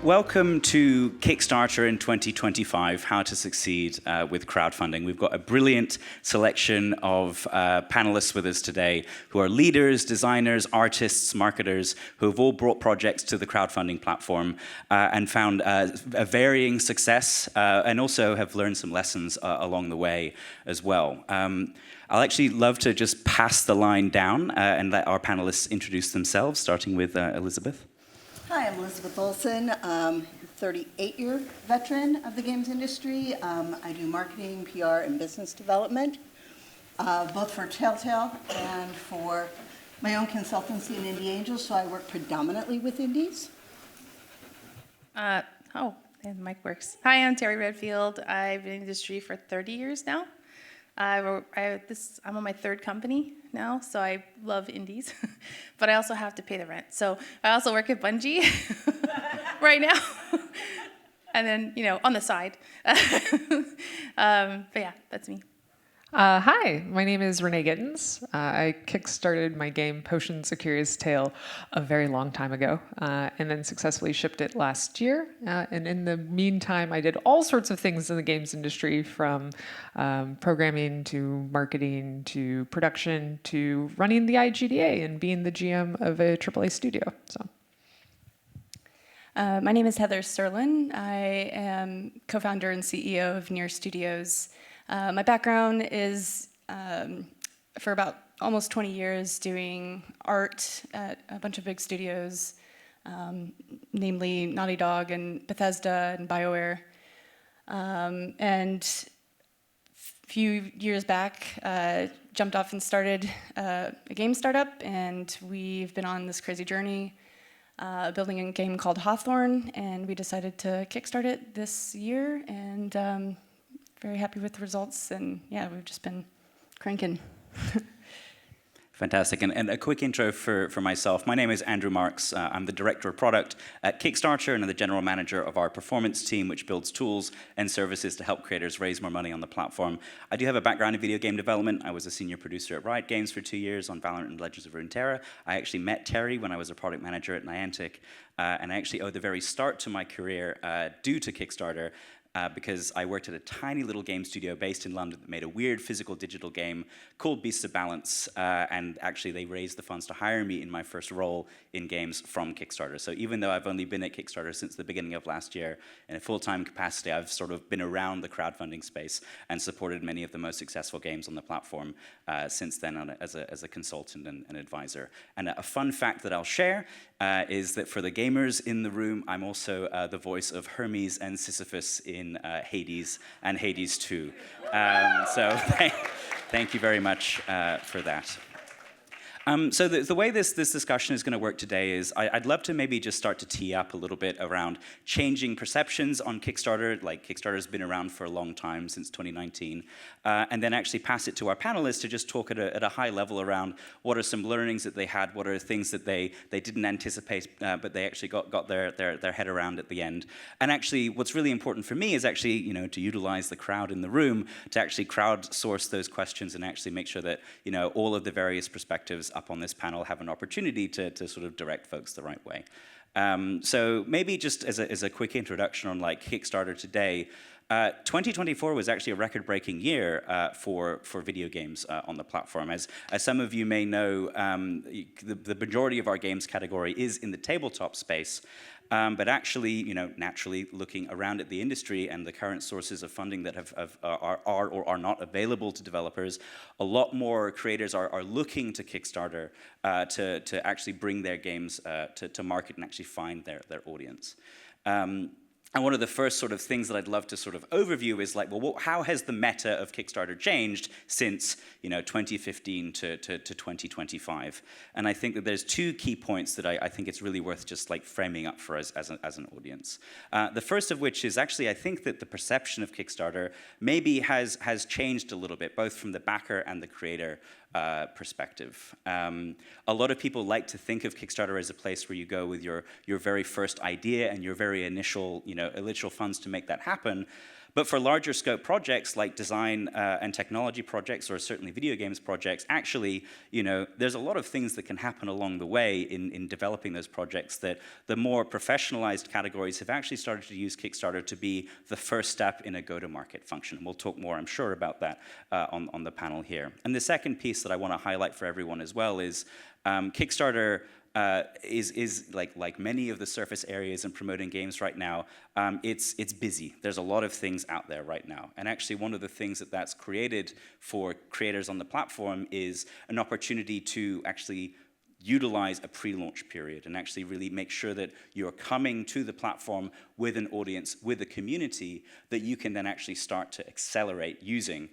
Welcome to Kickstarter in 2025, How to Succeed with Crowdfunding. We've got a brilliant selection of panelists with us today who are leaders, designers, artists, marketers, who have all brought projects to the crowdfunding platform and found a varying success and also have learned some lessons along the way as well. I'll actually love to just pass the line down and let our panelists introduce themselves, starting with Elizabeth. Hi, I'm Elizabeth Olson, 38-year veteran of the games industry. I do marketing, PR, and business development, both for Telltale and for my own consultancy in Indie Angels, so I work predominantly with indies. And the mic works. Hi, I'm Terry Redfield. I've been in the industry for 30 years now. I'm on my third company now, so I love indies, but I also have to pay the rent. So I also work at Bungie right now, and then, on the side. But yeah, that's me. Hi, my name is Renee Gittins. I kickstarted my game Potions: A Curious Tale a very long time ago, and then successfully shipped it last year. And in the meantime, I did all sorts of things in the games industry, from programming to marketing to production to running the IGDA and being the GM of a AAA studio. So. My name is Heather Cerlan. I am co-founder and CEO of Near Studios. My background is for about almost 20 years doing art at a bunch of big studios, namely Naughty Dog and Bethesda and BioWare. And a few years back, jumped off and started a game startup, and we've been on this crazy journey building a game called Hawthorne, and we decided to kickstart it this year, and very happy with the results, and yeah, we've just been cranking. Fantastic. And a quick intro for myself. My name is Andrew Marks. I'm the Director of Product at Kickstarter and the General Manager of our performance team, which builds tools and services to help creators raise more money on the platform. I do have a background in video game development. I was a senior producer at Riot Games for 2 years on Valorant and Legends of Runeterra. I actually met Terry when I was a product manager at Niantic, and I actually owe the very start to my career due to Kickstarter, because I worked at a tiny little game studio based in London that made a weird physical digital game called Beasts of Balance, and actually they raised the funds to hire me in my first role in games from Kickstarter. So even though I've only been at Kickstarter since the beginning of last year, in a full-time capacity, I've sort of been around the crowdfunding space and supported many of the most successful games on the platform since then as a consultant and advisor. And a fun fact that I'll share is that for the gamers in the room, I'm also the voice of Hermes and Sisyphus in Hades and Hades 2. So thank you very much for that. So the way this discussion is going to work today is I'd love to maybe just start to tee up a little bit around changing perceptions on Kickstarter. Like, Kickstarter's been around for a long time, since 2019, and then actually pass it to our panelists to just talk at a high level around what are some learnings that they had, what are things that they didn't anticipate, but they actually got their head around at the end. And actually, what's really important for me is actually, to utilize the crowd in the room to actually crowdsource those questions and actually make sure that, all of the various perspectives up on this panel have an opportunity to sort of direct folks the right way. So maybe just as a quick introduction on Kickstarter today, 2024 was actually a record-breaking year for video games on the platform. As some of you may know, the majority of our games category is in the tabletop space. But actually, naturally looking around at the industry and the current sources of funding that are or are not available to developers, a lot more creators are looking to Kickstarter to actually bring their games to market and actually find their audience. And one of the first sort of things that I'd love to sort of overview is how has the meta of Kickstarter changed since 2015 to 2025? And I think that there's two key points that I think it's really worth just framing up for us as an audience. The first of which is actually I think that the perception of Kickstarter maybe has changed a little bit, both from the backer and the creator perspective. A lot of people like to think of Kickstarter as a place where you go with your very first idea and your very initial funds to make that happen. But for larger scope projects like design and technology projects, or certainly video games projects, actually, there's a lot of things that can happen along the way in developing those projects that the more professionalized categories have actually started to use Kickstarter to be the first step in a go-to-market function. And we'll talk more, I'm sure, about that on the panel here. And the second piece that I want to highlight for everyone as well is Kickstarter is like many of the surface areas in promoting games right now, it's busy. There's a lot of things out there right now. And actually one of the things that's created for creators on the platform is an opportunity to actually utilize a pre-launch period and actually really make sure that you're coming to the platform with an audience, with a community that you can then actually start to accelerate using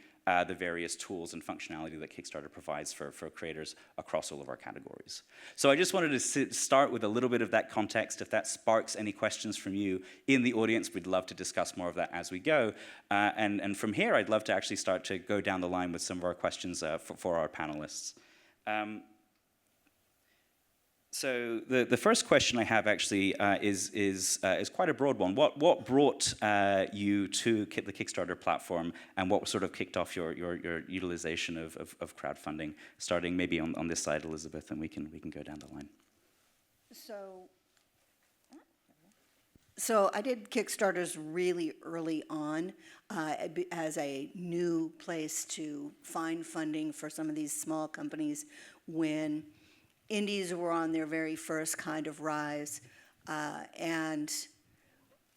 the various tools and functionality that Kickstarter provides for creators across all of our categories. So I just wanted to start with a little bit of that context. If that sparks any questions from you in the audience, we'd love to discuss more of that as we go. And from here, I'd love to actually start to go down the line with some of our questions for our panelists. So the first question I have actually is quite a broad one. What brought you to the Kickstarter platform, and what sort of kicked off your utilization of crowdfunding? Starting maybe on this side, Elizabeth, and we can go down the line. So I did Kickstarters really early on as a new place to find funding for some of these small companies when indies were on their very first kind of rise, and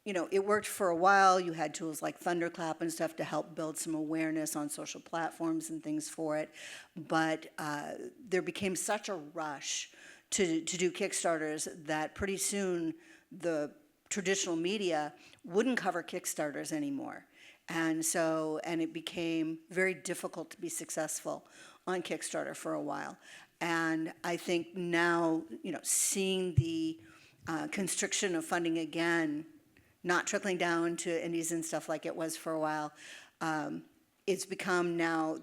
it worked for a while. You had tools like Thunderclap and stuff to help build some awareness on social platforms and things for it, but there became such a rush to do Kickstarters that pretty soon the traditional media wouldn't cover Kickstarters anymore, and it became very difficult to be successful on Kickstarter for a while. And I think now, seeing the constriction of funding again, not trickling down to indies and stuff like it was for a while, it's become now,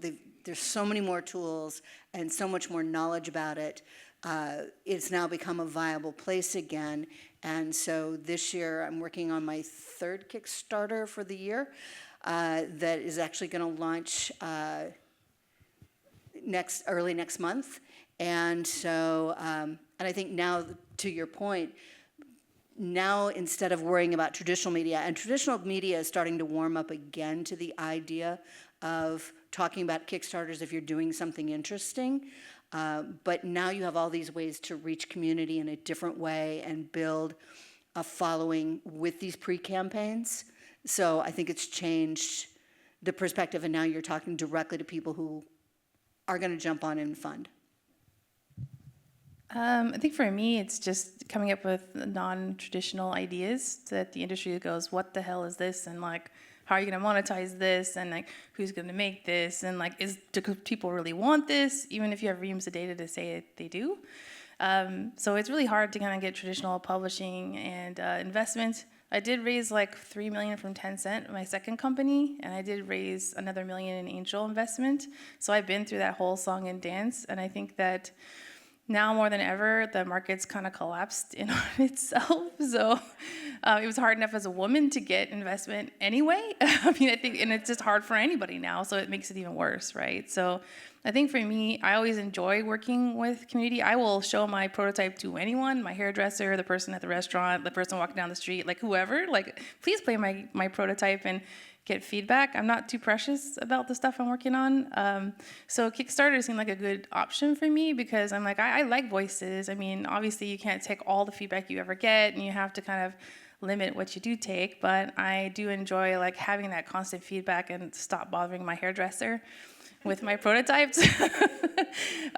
there's so many more tools and so much more knowledge about it. It's now become a viable place again. And so this year, I'm working on my third Kickstarter for the year that is actually going to launch early next month. And so, and I think now, to your point, now instead of worrying about traditional media, and traditional media is starting to warm up again to the idea of talking about Kickstarters if you're doing something interesting, but now you have all these ways to reach community in a different way and build a following with these pre-campaigns. So I think it's changed the perspective, and now you're talking directly to people who are going to jump on and fund. I think for me, it's just coming up with non-traditional ideas that the industry goes, what the hell is this? And how are you going to monetize this? And who's going to make this? And do people really want this? Even if you have reams of data to say they do. So it's really hard to kind of get traditional publishing and investment. I did raise $3 million from Tencent, my second company, and I did raise another $1 million in angel investment. So I've been through that whole song and dance, and I think that now more than ever, the market's kind of collapsed in on itself. So it was hard enough as a woman to get investment anyway. I think, and it's just hard for anybody now, so it makes it even worse, right? So I think for me, I always enjoy working with community. I will show my prototype to anyone, my hairdresser, the person at the restaurant, the person walking down the street, whoever. Please play my prototype and get feedback. I'm not too precious about the stuff I'm working on. So Kickstarter seemed like a good option for me because I'm I like voices. Obviously you can't take all the feedback you ever get, and you have to kind of limit what you do take, but I do enjoy having that constant feedback and stop bothering my hairdresser with my prototypes.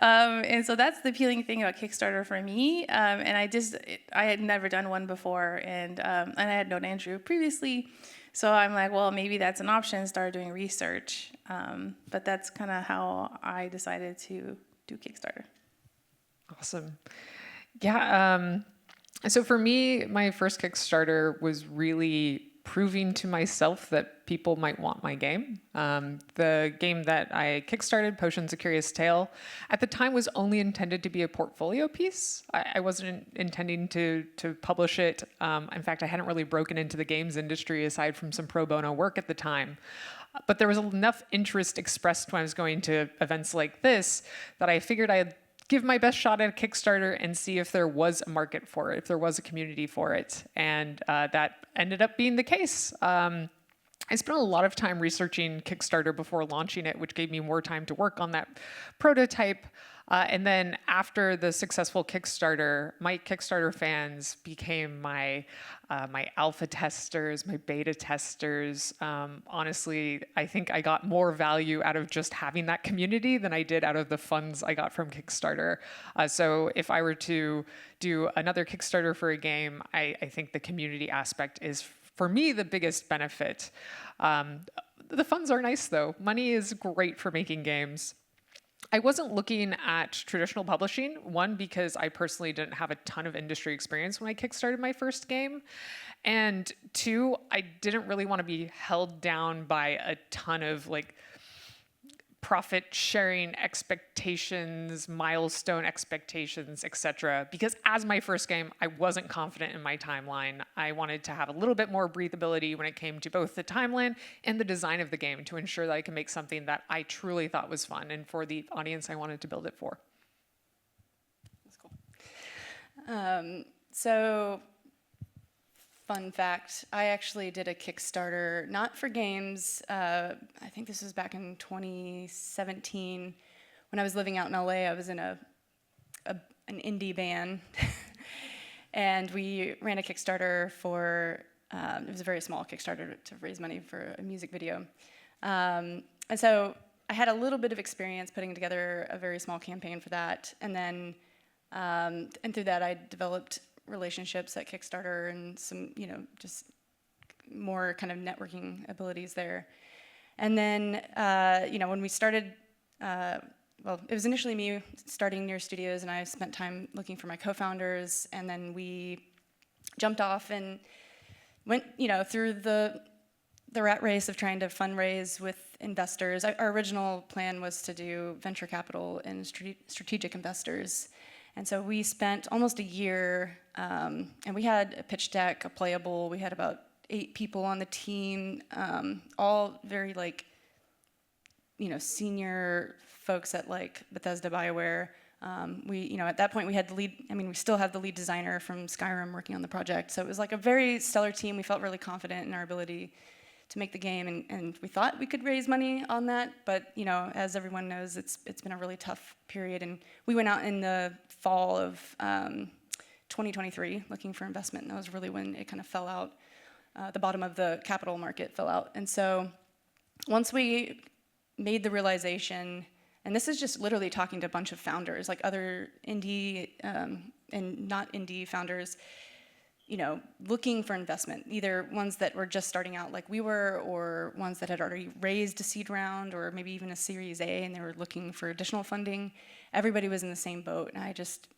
And so that's the appealing thing about Kickstarter for me. And I had never done one before, and I had known Andrew previously. So I'm well, maybe that's an option, started doing research. But that's kind of how I decided to do Kickstarter. Awesome. Yeah. So for me, my first Kickstarter was really proving to myself that people might want my game. The game that I kickstarted, Potions: A Curious Tale, at the time was only intended to be a portfolio piece. I wasn't intending to publish it. In fact, I hadn't really broken into the games industry aside from some pro bono work at the time. But there was enough interest expressed when I was going to events like this that I figured I'd give my best shot at a Kickstarter and see if there was a market for it, if there was a community for it. And that ended up being the case. I spent a lot of time researching Kickstarter before launching it, which gave me more time to work on that prototype. And then after the successful Kickstarter, my Kickstarter fans became my alpha testers, my beta testers. Honestly, I think I got more value out of just having that community than I did out of the funds I got from Kickstarter. So if I were to do another Kickstarter for a game, I think the community aspect is, for me, the biggest benefit. The funds are nice, though. Money is great for making games. I wasn't looking at traditional publishing, one, because I personally didn't have a ton of industry experience when I kickstarted my first game, and two, I didn't really want to be held down by a ton of profit sharing expectations, milestone expectations, etc. Because as my first game, I wasn't confident in my timeline. I wanted to have a little bit more breathability when it came to both the timeline and the design of the game to ensure that I can make something that I truly thought was fun and for the audience I wanted to build it for. That's cool. So, fun fact, I actually did a Kickstarter, not for games. I think this was back in 2017. When I was living out in LA, I was in an indie band. And we ran a Kickstarter for, it was a very small Kickstarter to raise money for a music video. And so I had a little bit of experience putting together a very small campaign for that. And then, and through that, I developed relationships at Kickstarter and some, just more kind of networking abilities there. And then, when we started, well, it was initially me starting Near Studios, and I spent time looking for my co-founders, and then we jumped off and went, through the rat race of trying to fundraise with investors. Our original plan was to do venture capital and strategic investors. And so we spent almost a year, and we had a pitch deck, a playable. We had about 8 people on the team, all very senior folks at Bethesda, BioWare. We, at that point we had the lead. We still have the lead designer from Skyrim working on the project. So it was a very stellar team. We felt really confident in our ability to make the game, and we thought we could raise money on that, but as everyone knows, it's been a really tough period, and we went out in the fall of 2023 looking for investment, and that was really when it kind of fell out. The bottom of the capital market fell out, and so once we made the realization, and this is just literally talking to a bunch of founders, other indie and not indie founders, looking for investment, either ones that were just starting out like we were, or ones that had already raised a seed round, or maybe even a Series A, and they were looking for additional funding. Everybody was in the same boat, and I just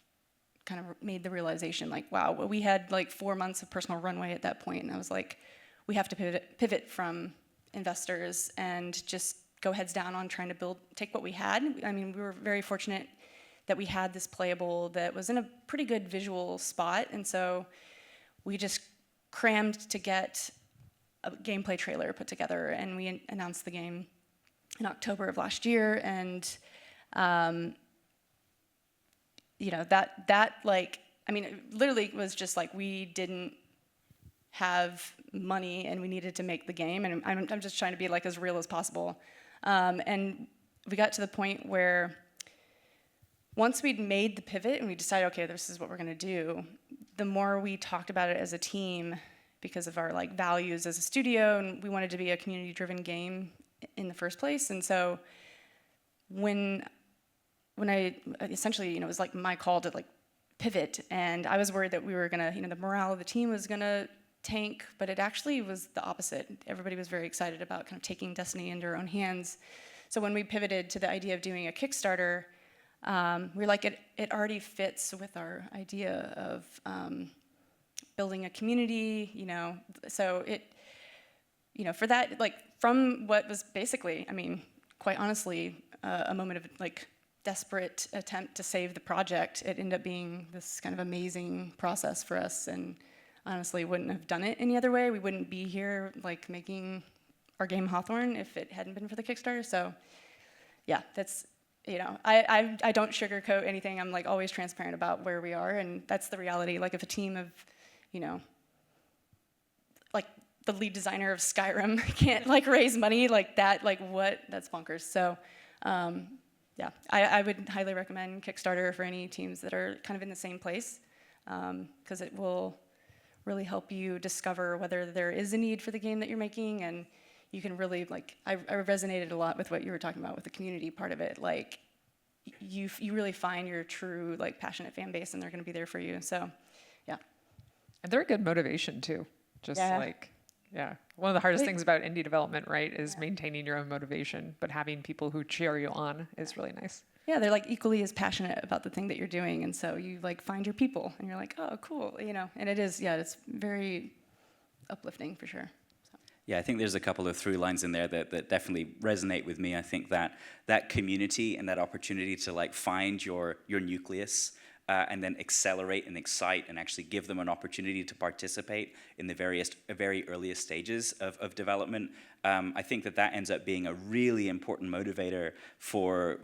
kind of made the realization, wow, we had 4 months of personal runway at that point, and I was like, we have to pivot from investors and just go heads down on trying to take what we had. We were very fortunate that we had this playable that was in a pretty good visual spot, and so we just crammed to get a gameplay trailer put together, and we announced the game in October of last year. And it literally was just we didn't have money and we needed to make the game, and I'm just trying to be as real as possible. And we got to the point where once we'd made the pivot and we decided, okay, this is what we're going to do, the more we talked about it as a team, because of our values as a studio, and we wanted to be a community-driven game in the first place. And so when I essentially, it was my call to pivot, and I was worried that we were gonna, the morale of the team was gonna tank, but it actually was the opposite. Everybody was very excited about kind of taking destiny into our own hands. So when we pivoted to the idea of doing a Kickstarter, we're it already fits with our idea of building a community, so for that, like, from what was basically, I mean, quite honestly, a moment of like desperate attempt to save the project, it ended up being this kind of amazing process for us, and honestly wouldn't have done it any other way. We wouldn't be here like making our game Hawthorne if it hadn't been for the Kickstarter. So yeah, that's, I don't sugarcoat anything. I'm like always transparent about where we are, and that's the reality. Like if a team of, like the lead designer of Skyrim can't like raise money like that, like what? That's bonkers. So yeah, I would highly recommend Kickstarter for any teams that are kind of in the same place, because it will really help you discover whether there is a need for the game that you're making, and you can really, like, I resonated a lot with what you were talking about with the community part of it. Like, you really find your true, like, passionate fan base, and they're going to be there for you. So, yeah. And they're a good motivation too. Just one of the hardest things about indie development, right, is maintaining your own motivation, but having people who cheer you on is really nice. Yeah, they're like equally as passionate about the thing that you're doing, and so you like find your people, and you're like, oh, cool, And it is, it's very uplifting for sure. So. Yeah, I think there's a couple of through lines in there that definitely resonate with me. I think that community and that opportunity to like find your nucleus. And then accelerate and excite and actually give them an opportunity to participate in the very earliest stages of development. I think that ends up being a really important motivator for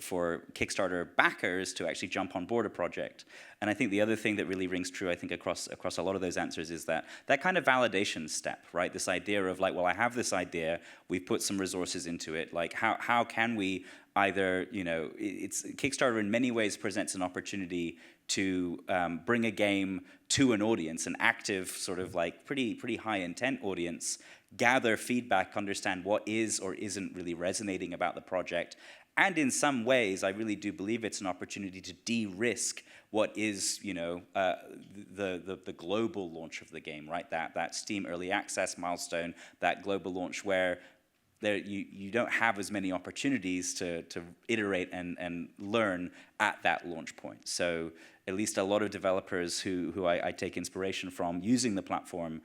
Kickstarter backers to actually jump on board a project. And I think the other thing that really rings true, I think, across a lot of those answers is that kind of validation step, right? This idea of like, well, I have this idea, we've put some resources into it, like how can we either, it's Kickstarter in many ways presents an opportunity to bring a game to an audience, an active sort of like pretty high intent audience, gather feedback, understand what is or isn't really resonating about the project. And in some ways, I really do believe it's an opportunity to de-risk what is, the global launch of the game, right? That Steam Early Access milestone, that global launch where you don't have as many opportunities to iterate and learn at that launch point. So at least a lot of developers who I take inspiration from using the platform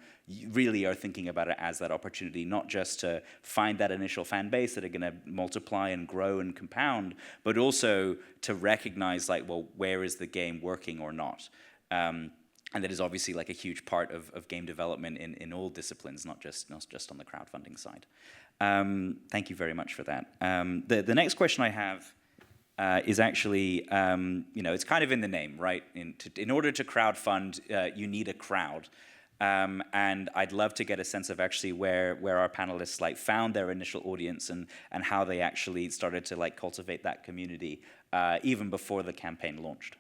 really are thinking about it as that opportunity, not just to find that initial fan base that are going to multiply and grow and compound, but also to recognize like, well, where is the game working or not? And that is obviously like a huge part of game development in all disciplines, not just on the crowdfunding side. Thank you very much for that. The next question I have is actually, it's kind of in the name, right? In order to crowdfund, you need a crowd. And I'd love to get a sense of actually where our panelists like found their initial audience and how they actually started to like cultivate that community even before the campaign launched.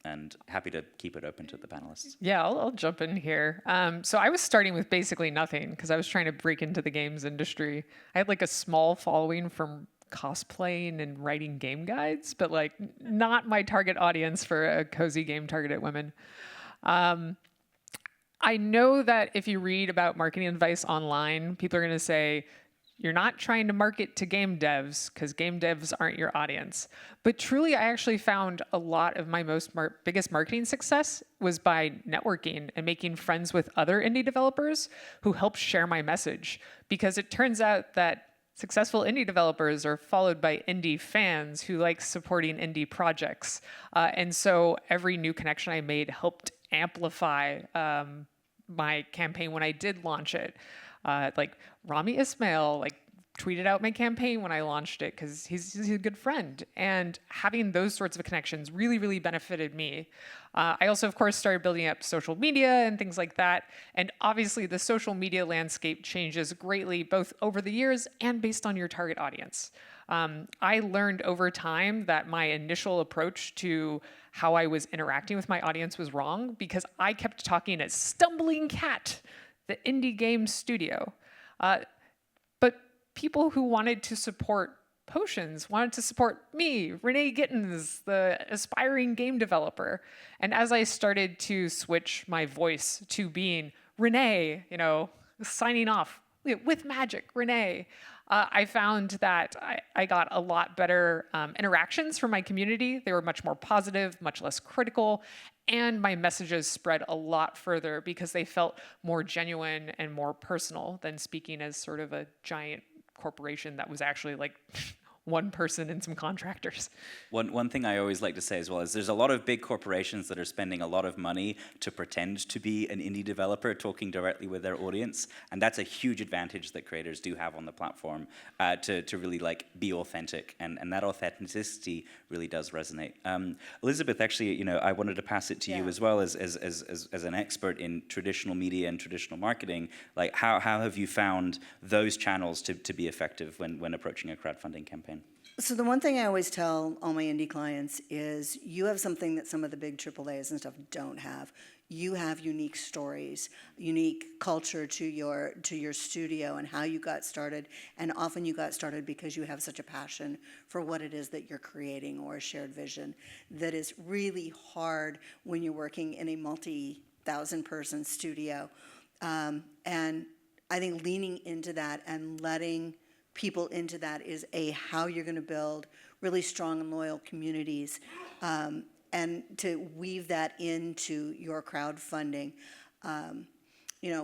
And happy to keep it open to the panelists. Yeah, I'll jump in here. So I was starting with basically nothing because I was trying to break into the games industry. I had like a small following from cosplaying and writing game guides, but like not my target audience for a cozy game targeted at women. I know that if you read about marketing advice online, people are going to say, you're not trying to market to game devs because game devs aren't your audience. But truly, I actually found a lot of my biggest marketing success was by networking and making friends with other indie developers who helped share my message. Because it turns out that successful indie developers are followed by indie fans who like supporting indie projects. And so every new connection I made helped amplify my campaign when I did launch it. Like Rami Ismail, like tweeted out my campaign when I launched it because he's a good friend. And having those sorts of connections really, really benefited me. I also, of course, started building up social media and things like that. And obviously, the social media landscape changes greatly, both over the years and based on your target audience. I learned over time that my initial approach to how I was interacting with my audience was wrong because I kept talking as Stumbling Cat, the indie game studio. But people who wanted to support Potions wanted to support me, Renee Gittins, the aspiring game developer. And as I started to switch my voice to being Renee, signing off with magic, Renee, I found that I got a lot better interactions from my community. They were much more positive, much less critical, and my messages spread a lot further because they felt more genuine and more personal than speaking as sort of a giant corporation that was actually like one person and some contractors. One thing I always like to say as well is there's a lot of big corporations that are spending a lot of money to pretend to be an indie developer talking directly with their audience, and that's a huge advantage that creators do have on the platform to really like be authentic, and that authenticity really does resonate. Elizabeth, actually, I wanted to pass it to you as well as an expert in traditional media and traditional marketing. Like, how have you found those channels to be effective when approaching a crowdfunding campaign? So the one thing I always tell all my indie clients is you have something that some of the big AAAs and stuff don't have. You have unique stories, unique culture to your studio and how you got started. And often you got started because you have such a passion for what it is that you're creating or a shared vision that is really hard when you're working in a multi-thousand-person studio. And I think leaning into that and letting people into that is how you're going to build really strong and loyal communities, and to weave that into your crowdfunding.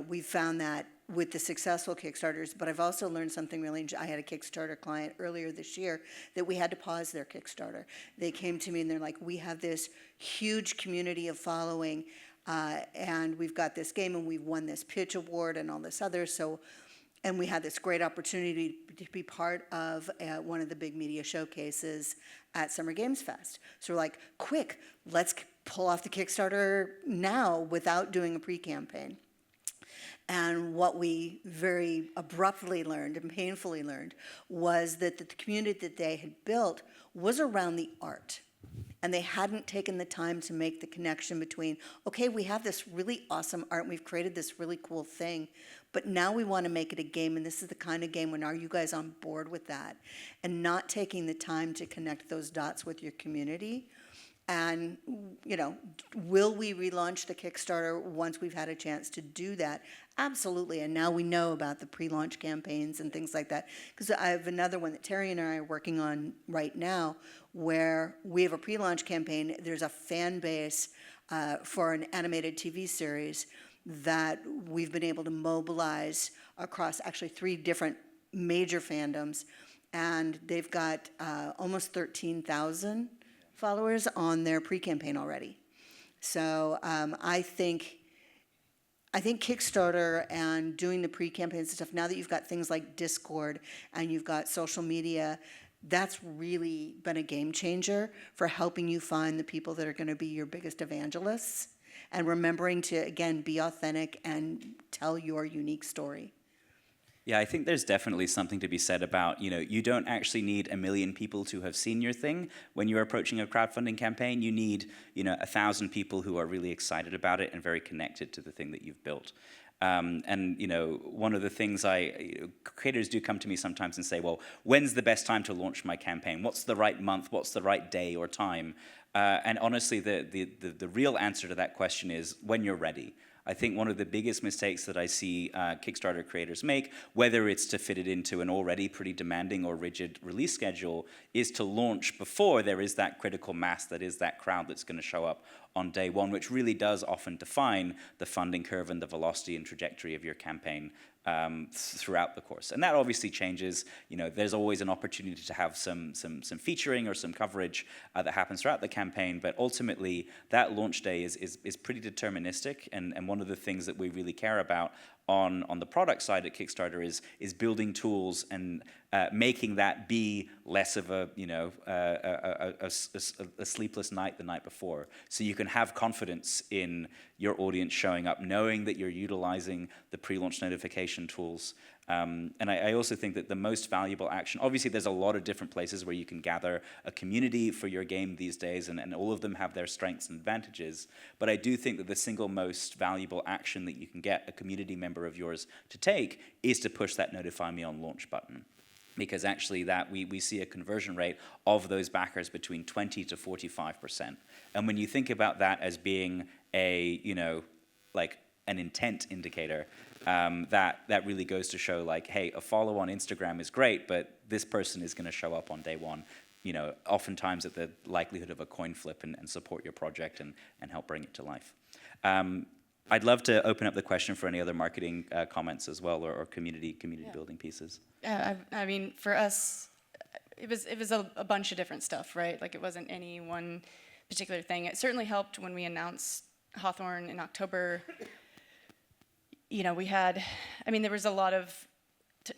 We've found that with the successful Kickstarters, but I've also learned something really. I had a Kickstarter client earlier this year that we had to pause their Kickstarter. They came to me and they're like, we have this huge community of following, and we've got this game and we've won this pitch award and all this other, and we had this great opportunity to be part of one of the big media showcases at Summer Games Fest. So we're like, quick, let's pull off the Kickstarter now without doing a pre-campaign. And what we very abruptly learned and painfully learned was that the community that they had built was around the art. And they hadn't taken the time to make the connection between, okay, we have this really awesome art and we've created this really cool thing, but now we want to make it a game, and this is the kind of game, when are you guys on board with that? And not taking the time to connect those dots with your community. And, will we relaunch the Kickstarter once we've had a chance to do that? Absolutely. And now we know about the pre-launch campaigns and things like that. Because I have another one that Terry and I are working on right now where we have a pre-launch campaign. There's a fan base for an animated TV series that we've been able to mobilize across actually 3 different major fandoms. And they've got almost 13,000 followers on their pre-campaign already. So I think Kickstarter and doing the pre-campaigns and stuff, now that you've got things like Discord and you've got social media, that's really been a game changer for helping you find the people that are going to be your biggest evangelists, and remembering to, again, be authentic and tell your unique story. Yeah, I think there's definitely something to be said about, you don't actually need 1 million people to have seen your thing when you're approaching a crowdfunding campaign. You need, 1,000 people who are really excited about it and very connected to the thing that you've built. And one of the things creators do come to me sometimes and say, well, when's the best time to launch my campaign? What's the right month? What's the right day or time? And honestly, the real answer to that question is when you're ready. I think one of the biggest mistakes that I see Kickstarter creators make, whether it's to fit it into an already pretty demanding or rigid release schedule, is to launch before there is that critical mass, that is that crowd that's going to show up on day one, which really does often define the funding curve and the velocity and trajectory of your campaign throughout the course. And that obviously changes. There's always an opportunity to have some featuring or some coverage that happens throughout the campaign, but ultimately that launch day is pretty deterministic, and one of the things that we really care about on the product side at Kickstarter is building tools and making that be less of a sleepless night the night before, so you can have confidence in your audience showing up, knowing that you're utilizing the pre-launch notification tools. And I also think that the most valuable action, obviously there's a lot of different places where you can gather a community for your game these days, and all of them have their strengths and advantages, but I do think that the single most valuable action that you can get a community member of yours to take is to push that notify me on launch button. Because actually that we see a conversion rate of those backers between 20 to 45%. And when you think about that as being an an intent indicator, that really goes to show like, hey, a follow on Instagram is great, but this person is going to show up on day one, you know, oftentimes at the likelihood of a coin flip, and support your project and help bring it to life. I'd love to open up the question for any other marketing comments as well, or community building pieces. I mean, for us, it was a bunch of different stuff, right? Like, it wasn't any one particular thing. It certainly helped when we announced Hawthorne in October. You know, there was a lot of,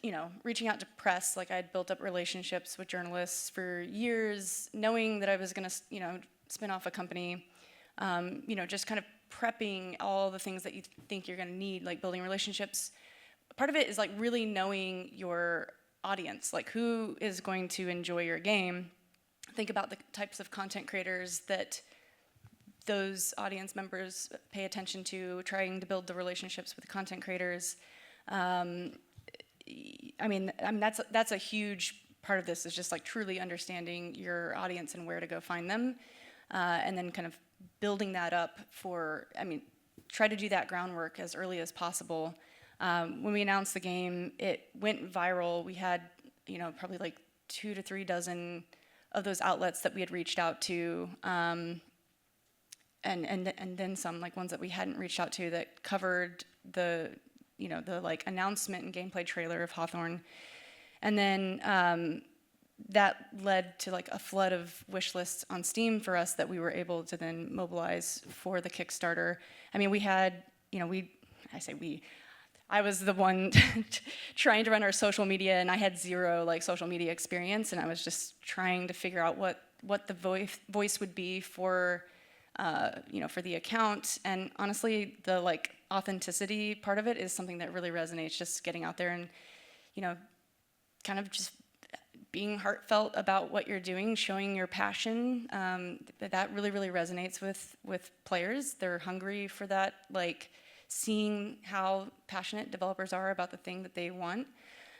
you know, reaching out to press. Like, I had built up relationships with journalists for years, knowing that I was going to, you know, spin off a company. You know, just kind of prepping all the things that you think you're going to need, like building relationships. Part of it is like really knowing your audience, like who is going to enjoy your game. Think about the types of content creators that those audience members pay attention to, trying to build the relationships with the content creators. I mean that's a huge part of this, is just like truly understanding your audience and where to go find them, and then kind of building that up try to do that groundwork as early as possible. When we announced the game, it went viral. We had, you know, probably like 2 to 3 dozen of those outlets that we had reached out to, and then some, like ones that we hadn't reached out to, that covered the, you know, the like announcement and gameplay trailer of Hawthorne. And then that led to like a flood of wish lists on Steam for us that we were able to then mobilize for the Kickstarter. I mean, we had, you know, I was the one trying to run our social media, and I had zero like social media experience, and I was just trying to figure out what the voice would be for, you know, for the account. And honestly, the like authenticity part of it is something that really resonates. Just getting out there and, you know, kind of just being heartfelt about what you're doing, showing your passion. That really, really resonates with players. They're hungry for that, like seeing how passionate developers are about the thing that they want.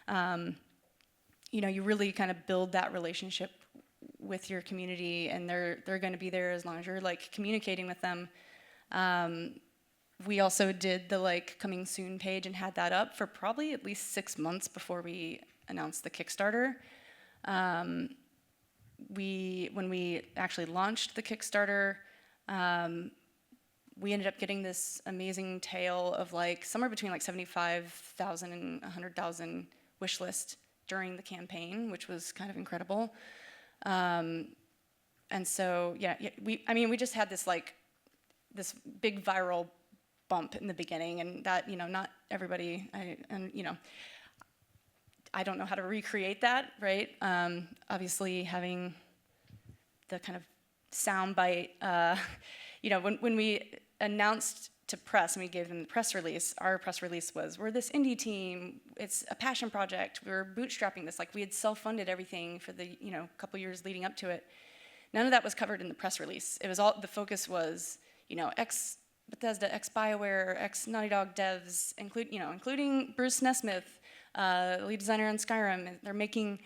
You know, you really kind of build that relationship with your community, and they're going to be there as long as you're like communicating with them. We also did the like coming soon page and had that up for probably at least 6 months before we announced the Kickstarter. When we actually launched the Kickstarter, we ended up getting this amazing tail of like somewhere between like 75,000 and 100,000 wish list during the campaign, which was kind of incredible. And so we just had this like this big viral bump in the beginning, and that, you know, not everybody, I don't know how to recreate that, right? Obviously, having the kind of soundbite, you know, when we announced to press and we gave them the press release, our press release was, we're this indie team, it's a passion project, we're bootstrapping this. Like, we had self-funded everything for the, you know, couple years leading up to it. None of that was covered in the press release. It was all, the focus was, you know, ex-Bethesda, ex-BioWare, ex-Naughty Dog devs, including Bruce Nesmith, lead designer on Skyrim. They're making,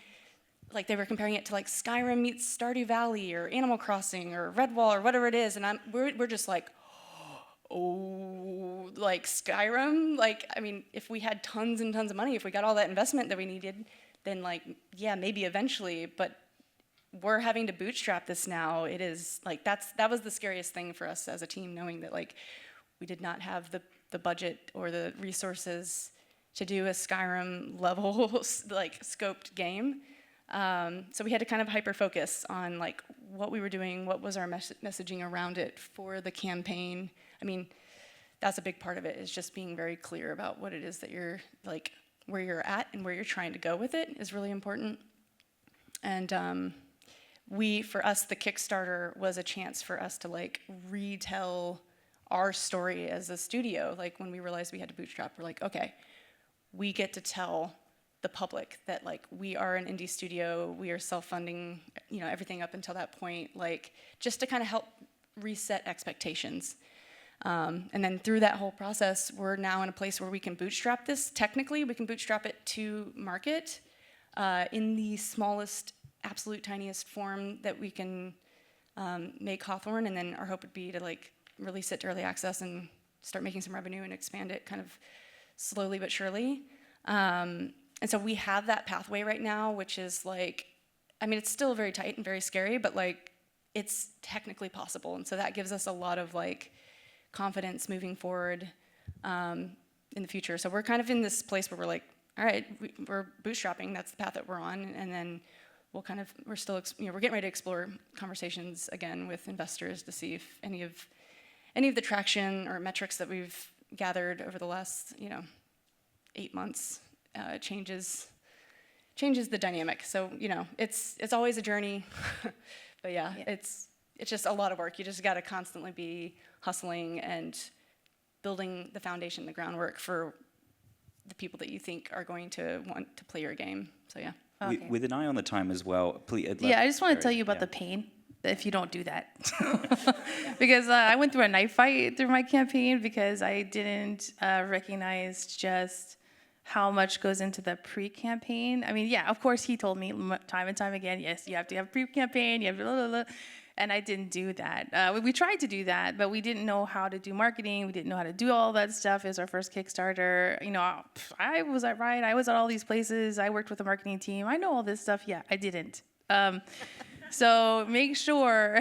like, they were comparing it to like Skyrim meets Stardew Valley or Animal Crossing or Redwall or whatever it is, and we're just like, oh, like Skyrim? Like, I mean, if we had tons and tons of money, if we got all that investment that we needed, then like, yeah, maybe eventually, but we're having to bootstrap this now. It is like, that was the scariest thing for us as a team, knowing that like we did not have the budget or the resources to do a Skyrim level like scoped game. So we had to kind of hyper focus on like what we were doing, what was our messaging around it for the campaign. I mean, that's a big part of it, is just being very clear about what it is that you're like, where you're at and where you're trying to go with it is really important. And for us, the Kickstarter was a chance for us to like retell our story as a studio. Like, when we realized we had to bootstrap, we're like, okay, we get to tell the public that like we are an indie studio, we are self-funding, you know, everything up until that point, like just to kind of help reset expectations. And then through that whole process, we're now in a place where we can bootstrap this. Technically, we can bootstrap it to market in the smallest, absolute tiniest form that we can make Hawthorne, and then our hope would be to like release it to early access and start making some revenue and expand it kind of slowly but surely. And so we have that pathway right now, which is like, I mean, it's still very tight and very scary, but like, it's technically possible. And so that gives us a lot of like confidence moving forward in the future. So we're kind of in this place where we're like, all right, we're bootstrapping, that's the path that we're on. And then we're still, we're getting ready to explore conversations again with investors to see if any of the traction or metrics that we've gathered over the last, 8 months changes the dynamic. So, it's always a journey, but yeah, it's just a lot of work. You just got to constantly be hustling and building the foundation, the groundwork for the people that you think are going to want to play your game. So yeah. Okay. With an eye on the time as well, please. Yeah, I just want to tell you about the pain if you don't do that. Because I went through a knife fight through my campaign because I didn't recognize just how much goes into the pre-campaign. I mean, yeah, of course he told me time and time again, yes, you have to have pre-campaign, you have blah, blah, blah. And I didn't do that. We tried to do that, but we didn't know how to do marketing. We didn't know how to do all that stuff. It was our first Kickstarter. I was at Riot. I was at all these places. I worked with the marketing team. I know all this stuff. Yeah, I didn't. So make sure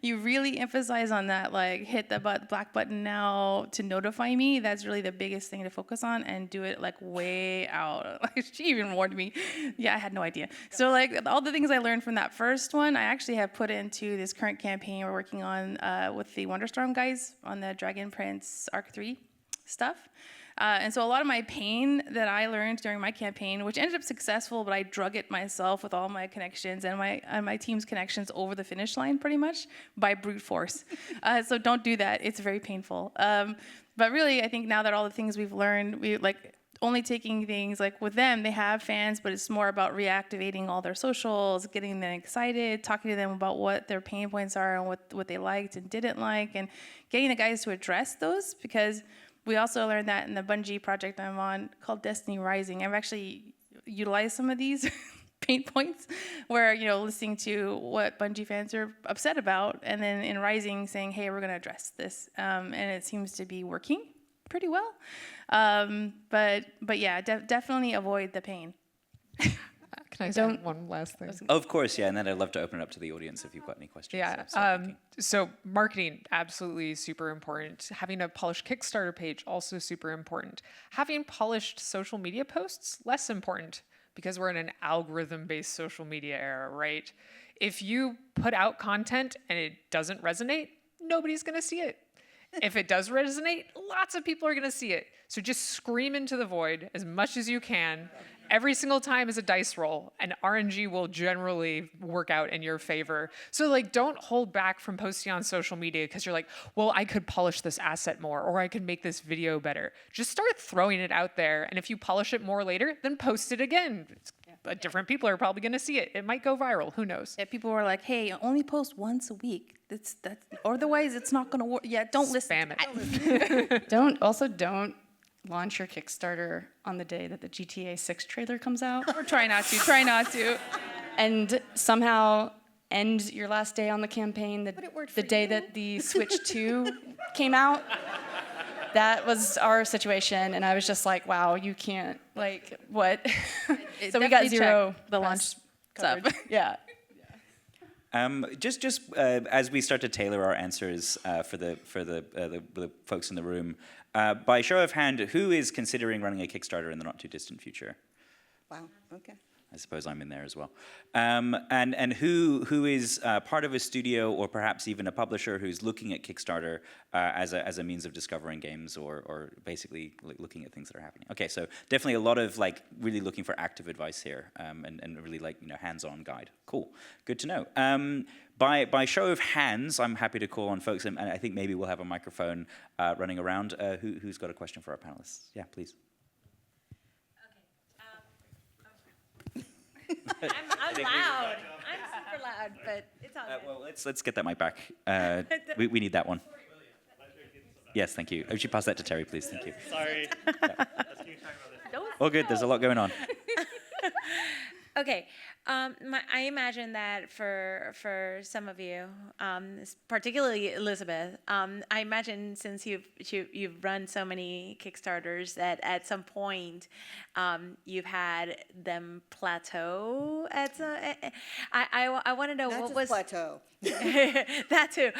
you really emphasize on that, like hit the black button now to notify me. That's really the biggest thing to focus on, and do it like way out. Like she even warned me. Yeah, I had no idea. So like all the things I learned from that first one, I actually have put into this current campaign we're working on with the Wonderstorm guys on the Dragon Prince Arc 3 stuff. And so a lot of my pain that I learned during my campaign, which ended up successful, but I drug it myself with all my connections and my team's connections over the finish line pretty much by brute force. So don't do that. It's very painful. But really, I think now that all the things we've learned, we like only taking things like with them, they have fans, but it's more about reactivating all their socials, getting them excited, talking to them about what their pain points are and what they liked and didn't like, and getting the guys to address those, because we also learned that in the Bungie project I'm on called Destiny Rising. I've actually utilized some of these pain points where, listening to what Bungie fans are upset about, and then in Rising saying, hey, we're going to address this. And it seems to be working pretty well. But yeah, definitely avoid the pain. Can I say one last thing? Of course, yeah, and then I'd love to open it up to the audience if you've got any questions. Yeah. So marketing, absolutely super important. Having a polished Kickstarter page, also super important. Having polished social media posts, less important, because we're in an algorithm-based social media era, right? If you put out content and it doesn't resonate, nobody's going to see it. If it does resonate, lots of people are going to see it. So just scream into the void as much as you can. Every single time is a dice roll, and RNG will generally work out in your favor. So like, don't hold back from posting on social media because you're like, well, I could polish this asset more, or I could make this video better. Just start throwing it out there, and if you polish it more later, then post it again. Different people are probably going to see it. It might go viral. Who knows? Yeah, people were like, hey, only post once a week. That's otherwise it's not going to work. Yeah, don't listen. Spam it. Don't launch your Kickstarter on the day that the GTA 6 trailer comes out. Or try not to. And somehow end your last day on the campaign the day that the Switch 2 came out. That was our situation, and I was just like, wow, you can't, like, what? So we got zero the launch coverage. stuff. Yeah. Just as we start to tailor our answers for the folks in the room, by show of hand, who is considering running a Kickstarter in the not too distant future? Wow, okay. I suppose I'm in there as well. And who is part of a studio or perhaps even a publisher who's looking at Kickstarter as a means of discovering games or basically looking at things that are happening. Okay, so definitely a lot of like really looking for active advice here and really like hands-on guide. Cool, good to know. By show of hands, I'm happy to call on folks, and I think maybe we'll have a microphone running around. Who's got a question for our panelists? Yeah, please. I'm loud. I'm super loud, but it's all good. Well, let's get that mic back. We need that one. Yes, thank you. Would you pass that to Terry, please? Thank you. Sorry. All good. There's a lot going on. Okay, I imagine that for some of you, particularly Elizabeth, I imagine since you've run so many Kickstarters that at some point you've had them plateau. I want to know Not what just was plateau. that too.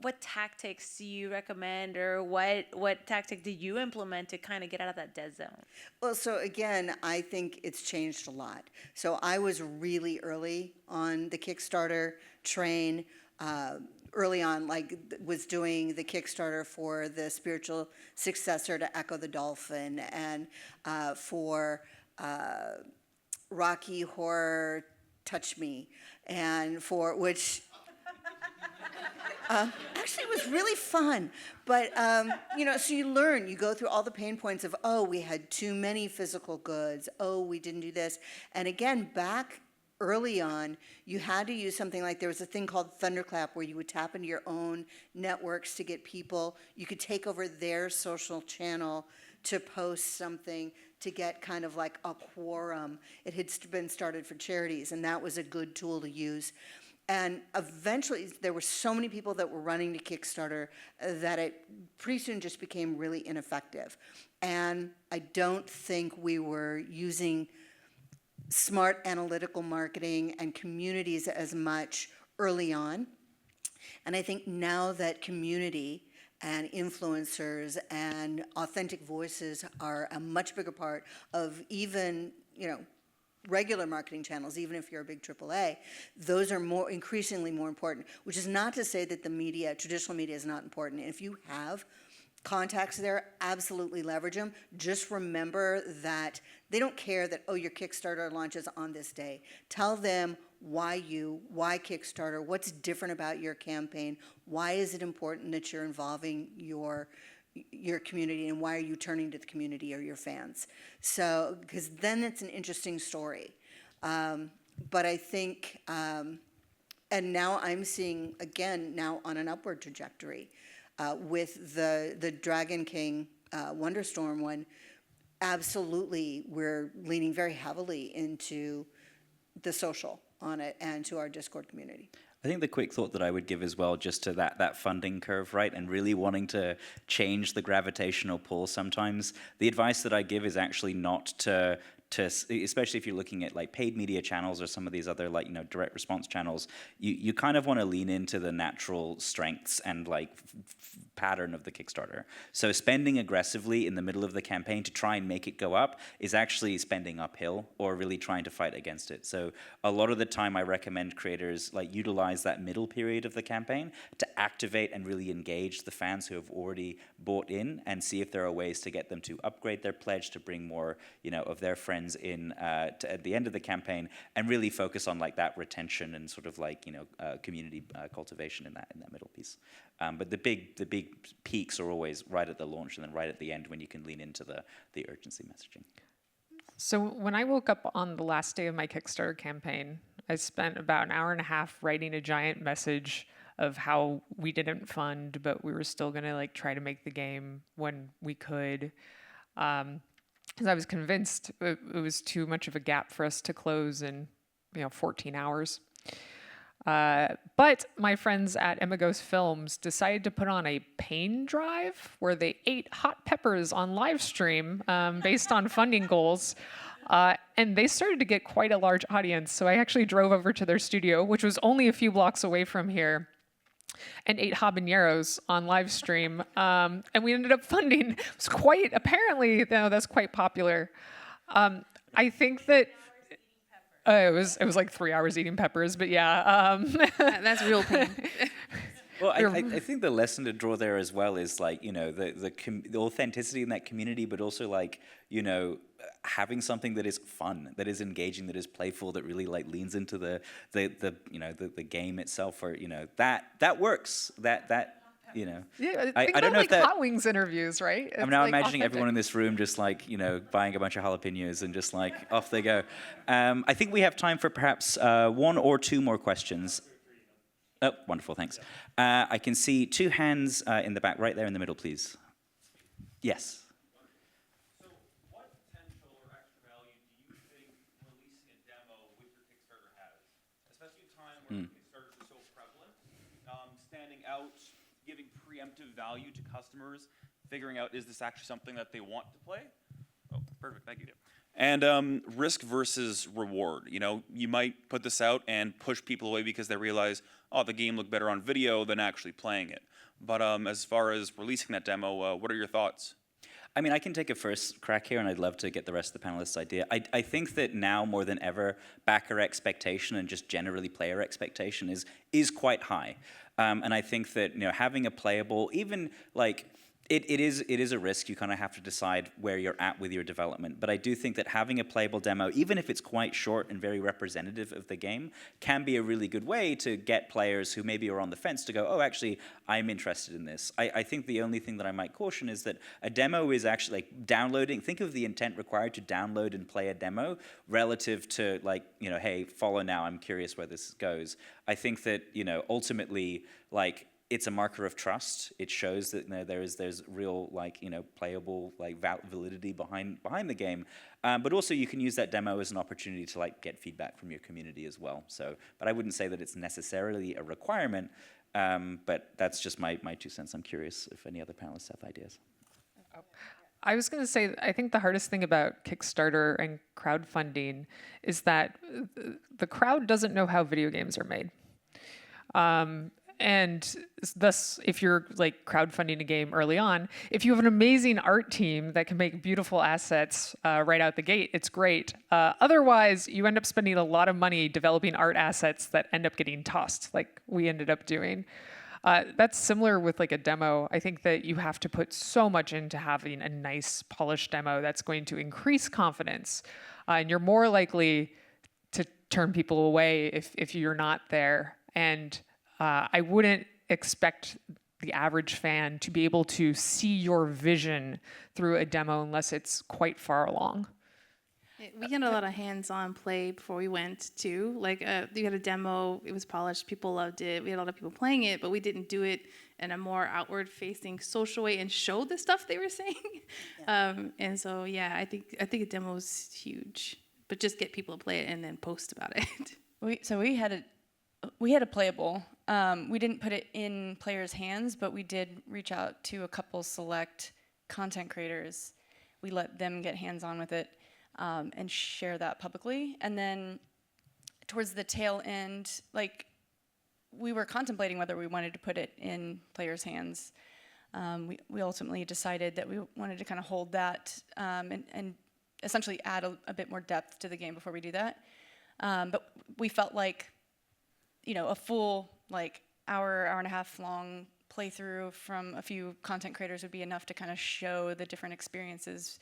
What tactics do you recommend, or what tactic did you implement to kind of get out of that dead zone? Well, so again, I think it's changed a lot. So I was really early on the Kickstarter train. Early on, like, was doing the Kickstarter for the spiritual successor to Echo the Dolphin, and for Rocky Horror Touch Me, and for which actually it was really fun. But so you learn, you go through all the pain points of, oh, we had too many physical goods, oh, we didn't do this. And again, back early on, you had to use something like, there was a thing called Thunderclap where you would tap into your own networks to get people, you could take over their social channel to post something to get kind of like a quorum. It had been started for charities, and that was a good tool to use. And eventually, there were so many people that were running to Kickstarter that it pretty soon just became really ineffective. And I don't think we were using smart analytical marketing and communities as much early on. And I think now that community and influencers and authentic voices are a much bigger part of even, regular marketing channels, even if you're a big AAA, those are increasingly more important, which is not to say that the media, traditional media, is not important. And if you have contacts there, absolutely leverage them. Just remember that they don't care that, oh, your Kickstarter launches on this day. Tell them why Kickstarter, what's different about your campaign, why is it important that you're involving your community, and why are you turning to the community or your fans? So, because then it's an interesting story. But I think, and now I'm seeing, again, now on an upward trajectory with the Dragon King Wonderstorm one. Absolutely, we're leaning very heavily into the social on it and to our Discord community. I think the quick thought that I would give as well, just to that funding curve, right, and really wanting to change the gravitational pull sometimes, the advice that I give is actually not to especially if you're looking at like paid media channels or some of these other direct response channels, you kind of want to lean into the natural strengths and pattern of the Kickstarter. So spending aggressively in the middle of the campaign to try and make it go up is actually spending uphill or really trying to fight against it. So a lot of the time I recommend creators utilize that middle period of the campaign to activate and really engage the fans who have already bought in, and see if there are ways to get them to upgrade their pledge, to bring more of their friends in at the end of the campaign, and really focus on that retention and sort of community cultivation in that middle piece. But the big peaks are always right at the launch and then right at the end when you can lean into the urgency messaging. So when I woke up on the last day of my Kickstarter campaign, I spent about an hour and a half writing a giant message of how we didn't fund, but we were still going to try to make the game when we could. Because I was convinced it was too much of a gap for us to close in 14 hours. But my friends at Emigos Films decided to put on a pain drive where they ate hot peppers on live stream based on funding goals. And they started to get quite a large audience. So I actually drove over to their studio, which was only a few blocks away from here, and ate habaneros on live stream. And we ended up funding. It was quite, apparently, that's quite popular. I think that it was like 3 hours eating peppers, but yeah. That's real pain. Well, I think the lesson to draw there as well is the authenticity in that community, but also having something that is fun, that is engaging, that is playful, that really leans into the game itself, or that works. Yeah, I don't know if that Hot Wings interviews, right? I'm now imagining everyone in this room just buying a bunch of jalapenos and just off they go. I think we have time for perhaps one or two more questions. Oh, wonderful, thanks. I can see two hands in the back, right there in the middle, please. Yes. So what potential or extra standing out, giving preemptive value to customers, figuring out, is this actually something that they want to play? Oh, perfect, thank you. And risk versus reward. You know, you might put this out and push people away because they realize, oh, the game looked better on video than actually playing it. But as far as releasing that demo, what are your thoughts? I mean, I can take a first crack here, and I'd love to get the rest of the panelists' idea. I think that now more than ever, backer expectation and just generally player expectation is quite high. And I think that, you know, having a playable, even like, it is a risk. You kind of have to decide where you're at with your development. But I do think that having a playable demo, even if it's quite short and very representative of the game, can be a really good way to get players who maybe are on the fence to go, oh, actually, I'm interested in this. I think the only thing that I might caution is that a demo is actually like downloading. Think of the intent required to download and play a demo relative to like, you know, hey, follow now. I'm curious where this goes. I think that, you know, ultimately, like, it's a marker of trust. It shows that, you know, there's real, like, you know, playable, like, validity behind the game. But also you can use that demo as an opportunity to like get feedback from your community as well. So, but I wouldn't say that it's necessarily a requirement. But that's just my 2 cents. I'm curious if any other panelists have ideas. I was going to say, I think the hardest thing about Kickstarter and crowdfunding is that the crowd doesn't know how video games are made. And thus, if you're like crowdfunding a game early on, if you have an amazing art team that can make beautiful assets right out the gate, it's great. Otherwise, you end up spending a lot of money developing art assets that end up getting tossed, like we ended up doing. That's similar with like a demo. I think that you have to put so much into having a nice, polished demo that's going to increase confidence. And you're more likely to turn people away if you're not there. And I wouldn't expect the average fan to be able to see your vision through a demo unless it's quite far along. We had a lot of hands-on play before we went too. Like we had a demo, it was polished, people loved it. We had a lot of people playing it, but we didn't do it in a more outward-facing social way and show the stuff they were saying. Yeah. And so yeah, I think a demo is huge, but just get people to play it and then post about it. We had a playable. We didn't put it in players' hands, but we did reach out to a couple select content creators. We let them get hands-on with it and share that publicly. And then towards the tail end, like, we were contemplating whether we wanted to put it in players' hands. We ultimately decided that we wanted to kind of hold that and essentially add a bit more depth to the game before we do that. But we felt like, you know, a full like hour and a half long playthrough from a few content creators would be enough to kind of show the different experiences.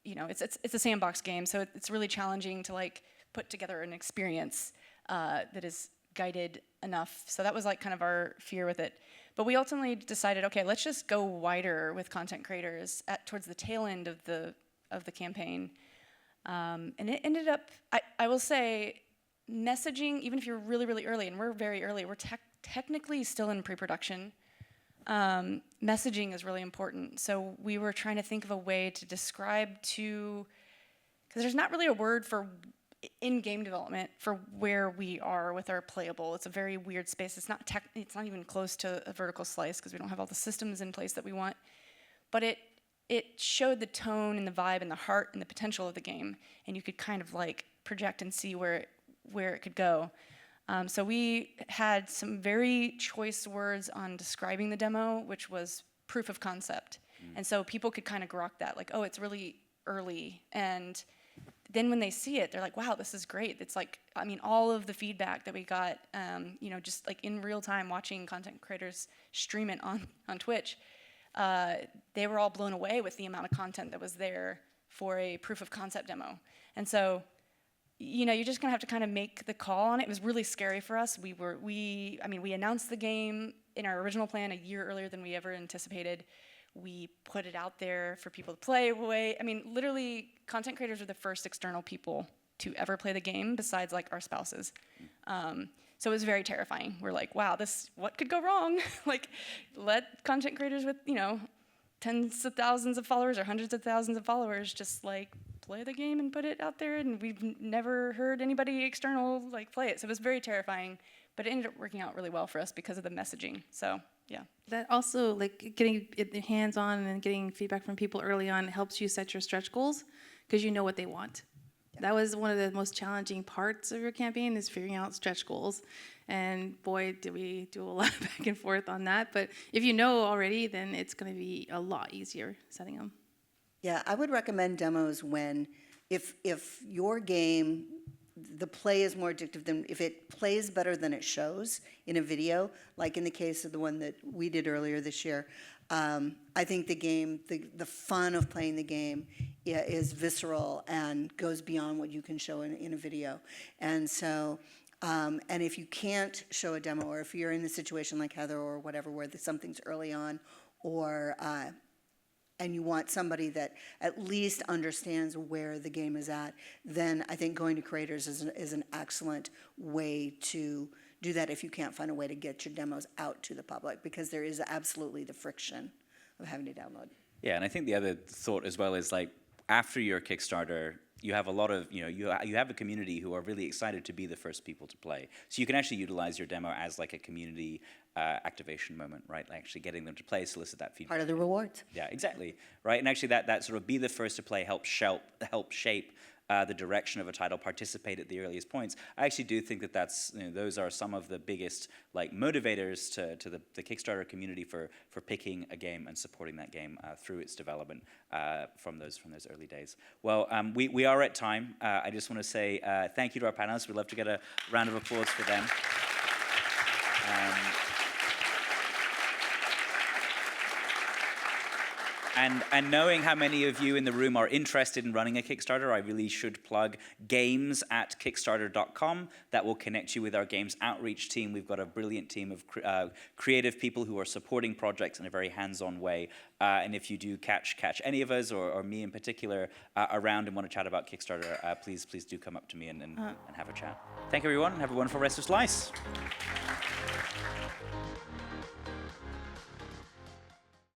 You know, it's a sandbox game, so it's really challenging to like put together an experience that is guided enough. So that was like kind of our fear with it. But we ultimately decided, okay, let's just go wider with content creators towards the tail end of the campaign. And it ended up, I will say, messaging, even if you're really, really early, and we're very early, we're technically still in pre-production, messaging is really important. So we were trying to think of a way to describe because there's not really a word for in game development for where we are with our playable. It's a very weird space. It's not even close to a vertical slice because we don't have all the systems in place that we want. But it showed the tone and the vibe and the heart and the potential of the game, and you could kind of like project and see where it could go. So we had some very choice words on describing the demo, which was proof of concept. And so people could kind of grok that, like, oh, it's really early. And then when they see it, they're like, wow, this is great. It's like, I mean, all of the feedback that we got, you know, just like in real time watching content creators stream it on Twitch, they were all blown away with the amount of content that was there for a proof of concept demo. And so, you know, you're just gonna have to kind of make the call on it. It was really scary for us. We announced the game in our original plan a year earlier than we ever anticipated. We put it out there for people to play away. I mean, literally, content creators are the first external people to ever play the game besides like our spouses. So it was very terrifying. We're like, wow, what could go wrong? Like, let content creators with, you know, tens of thousands of followers or hundreds of thousands of followers just like play the game and put it out there, and we've never heard anybody external like play it. So it was very terrifying, But it ended up working out really well for us because of the messaging. So yeah. That also, like getting it hands-on and getting feedback from people early on helps you set your stretch goals because you know what they want. That was one of the most challenging parts of your campaign, is figuring out stretch goals. And boy, did we do a lot of back and forth on that. But if you know already, then it's going to be a lot easier setting them. Yeah, I would recommend demos when, if your game, the play is more addictive than, if it plays better than it shows in a video, like in the case of the one that we did earlier this year. I think the game, the fun of playing the game is visceral and goes beyond what you can show in a video. And so, and if you can't show a demo, or if you're in a situation like Heather or whatever, where something's early on, or and you want somebody that at least understands where the game is at, then I think going to creators is an excellent way to do that if you can't find a way to get your demos out to the public, because there is absolutely the friction of having to download. Yeah, and I think the other thought as well is, like, after your Kickstarter, you have a lot of, you have a community who are really excited to be the first people to play. So you can actually utilize your demo as like a community activation moment, right? Like actually getting them to play, solicit that feedback. Part of the rewards. Yeah, exactly, right? And actually that sort of be the first to play helps shape the direction of a title, participate at the earliest points. I actually do think that those are some of the biggest like motivators to the Kickstarter community for picking a game and supporting that game through its development from those early days. Well, we are at time. I just want to say thank you to our panelists. We'd love to get a round of applause for them. And knowing how many of you in the room are interested in running a Kickstarter, I really should plug games@kickstarter.com. That will connect you with our games outreach team. We've got a brilliant team of creative people who are supporting projects in a very hands-on way. And if you do catch any of us, or me in particular, around and want to chat about Kickstarter, please do come up to me and have a chat. Thank you, everyone, and have a wonderful rest of Slice.